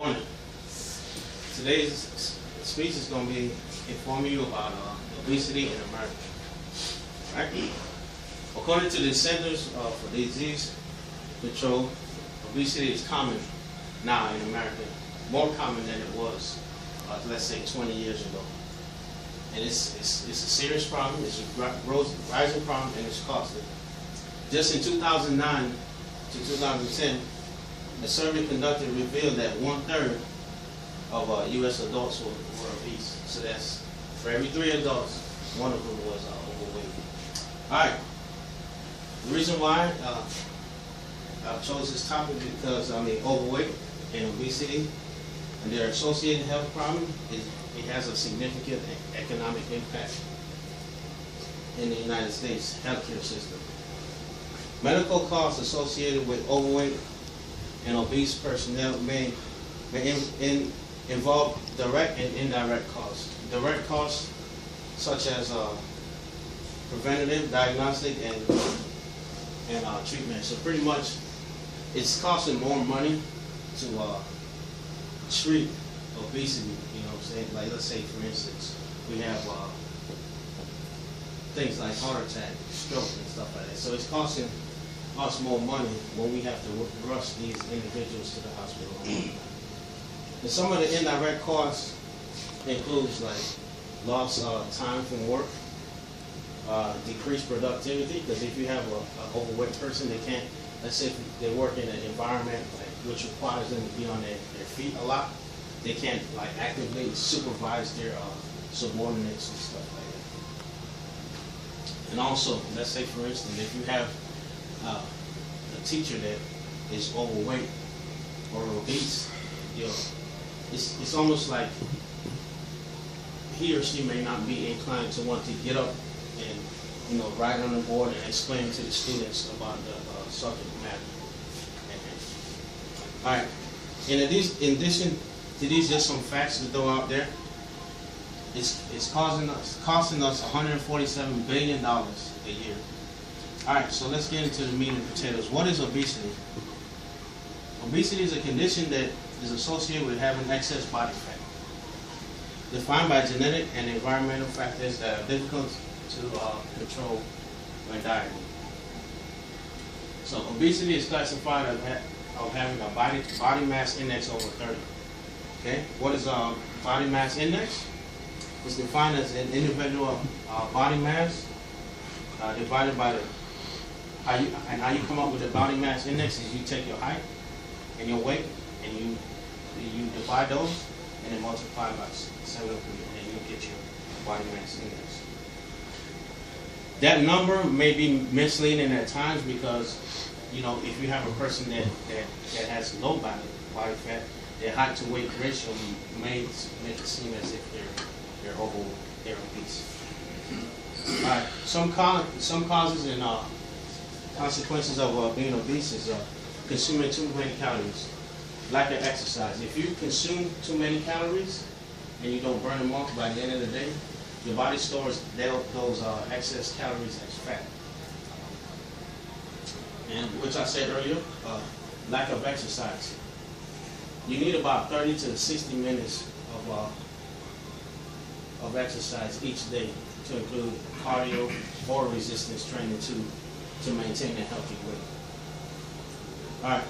Morning. Today's speech is going to be informing you about obesity in America. Right? According to the Centers for Disease Control, obesity is common now in America, more common than it was, let's say, 20 years ago. And it's a serious problem. It's a rising problem, and it's costly. Just in 2009 to 2010, a survey conducted revealed that 1/3 of U.S. adults were obese. So that's for every 3 adults, one of them was overweight. All right. The reason why I chose this topic because overweight and obesity and their associated health problem it has a significant economic impact in the United States healthcare system. Medical costs associated with overweight and obese personnel may involve direct and indirect costs. Direct costs such as preventative, diagnostic, and treatment. So pretty much, it's costing more money to treat obesity. You know what I'm saying? Like, let's say, for instance, we have things like heart attack, stroke, and stuff like that. So it's costing us more money when we have to rush these individuals to the hospital. And some of the indirect costs includes like loss of time from work, decreased productivity, because if you have an overweight person, they can't, let's say if they work in an environment which requires them to be on their feet a lot, they can't like actively supervise their subordinates and stuff like that. And also, let's say for instance, if you have a teacher that is overweight or obese, it's almost like he or she may not be inclined to want to get up and write on the board and explain to the students about the subject matter. All right. In addition to these, just some facts to throw out there. It's costing us $147 billion a year. All right, so let's get into the meat and potatoes. What is obesity? Obesity is a condition that is associated with having excess body fat, defined by genetic and environmental factors that are difficult to control when dieting. So obesity is classified of having a body mass index over 30. Okay, what is body mass index? It's defined as an individual body mass divided by how you come up with the body mass index is you take your height and your weight and you divide those and then multiply by 7 and you get your body mass index. That number may be misleading at times because if you have a person that has low body fat, their height to weight ratio may make it seem as if they're obese. All right, some causes and consequences of being obese is consuming too many calories, lack of exercise. If you consume too many calories and you don't burn them off by the end of the day, your body stores those excess calories as fat. And which I said earlier, lack of exercise. You need about 30 to 60 minutes of exercise each day to include cardio or resistance training to maintain a healthy weight. All right.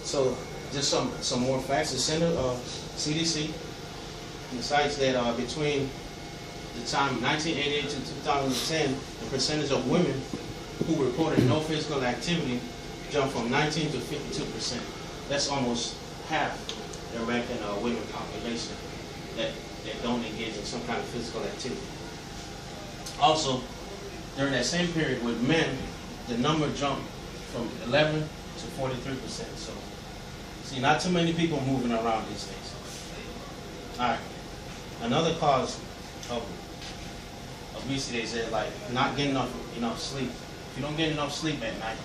So just some more facts. The Center of CDC cites that between the time 1988 to 2010, the percentage of women who reported no physical activity jumped from 19 to 52%. That's almost half the American women population that don't engage in some kind of physical activity. Also, during that same period with men, the number jumped from 11 to 43%. So, see, not too many people moving around these days. All right. Another cause of obesity is that, like, not getting enough sleep. If you don't get enough sleep at night,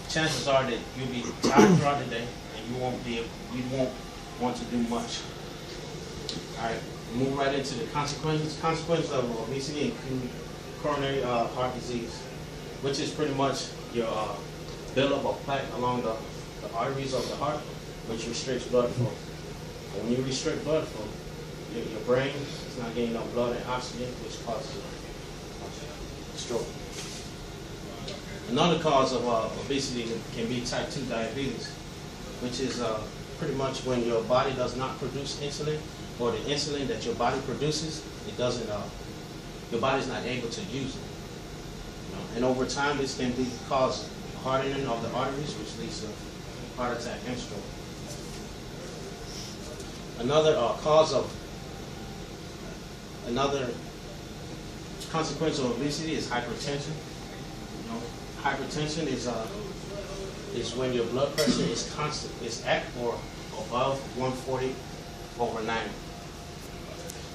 chances are that you'll be tired throughout the day and you won't want to do much. All right. Move right into the consequences. Consequences of obesity include coronary heart disease, which is pretty much your buildup of plaque along the arteries of the heart, which restricts blood flow. And when you restrict blood flow, your brain is not getting enough blood and oxygen, which causes a stroke. Another cause of obesity can be type 2 diabetes, which is pretty much when your body does not produce insulin, or the insulin that your body produces, it doesn't. Your body's not able to use it. And over time, this can cause hardening of the arteries, which leads to heart attack and stroke. Another consequence of obesity is hypertension. Hypertension is when your blood pressure is at or above 140/90.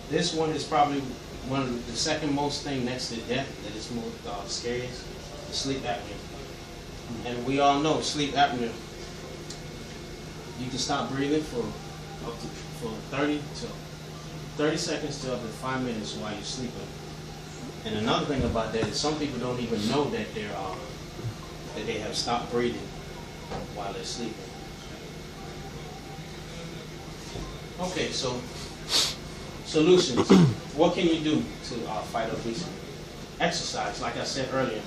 This one is probably one of the second most thing next to death that is most scariest, is sleep apnea. And we all know sleep apnea, you can stop breathing for 30 seconds to up to 5 minutes while you're sleeping. And another thing about that is some people don't even know that they have stopped breathing while they're sleeping. Okay, so solutions. What can you do to fight obesity? Exercise, like I said earlier.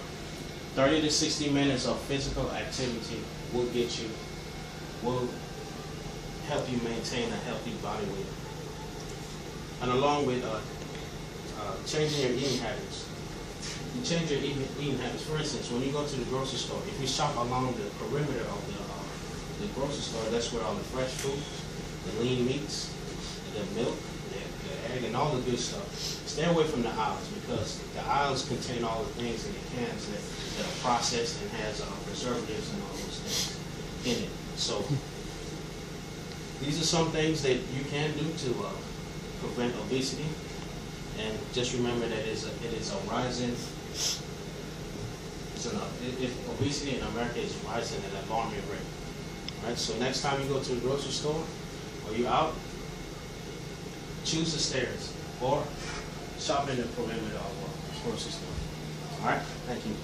30 to 60 minutes of physical activity will help you maintain a healthy body weight. And along with changing your eating habits. You change your eating habits. For instance, when you go to the grocery store, if you shop along the perimeter of the grocery store, that's where all the fresh foods, the lean meats, the milk, the egg, and all the good stuff. Stay away from the aisles, because the aisles contain all the things in the cans that are processed and has preservatives and all those things in it. So these are some things that you can do to prevent obesity. And just remember that it is a rising. Obesity in America is rising at an alarming rate. All right. So next time you go to the grocery store or you're out, choose the stairs or shop in the perimeter of a grocery store. All right. Thank you.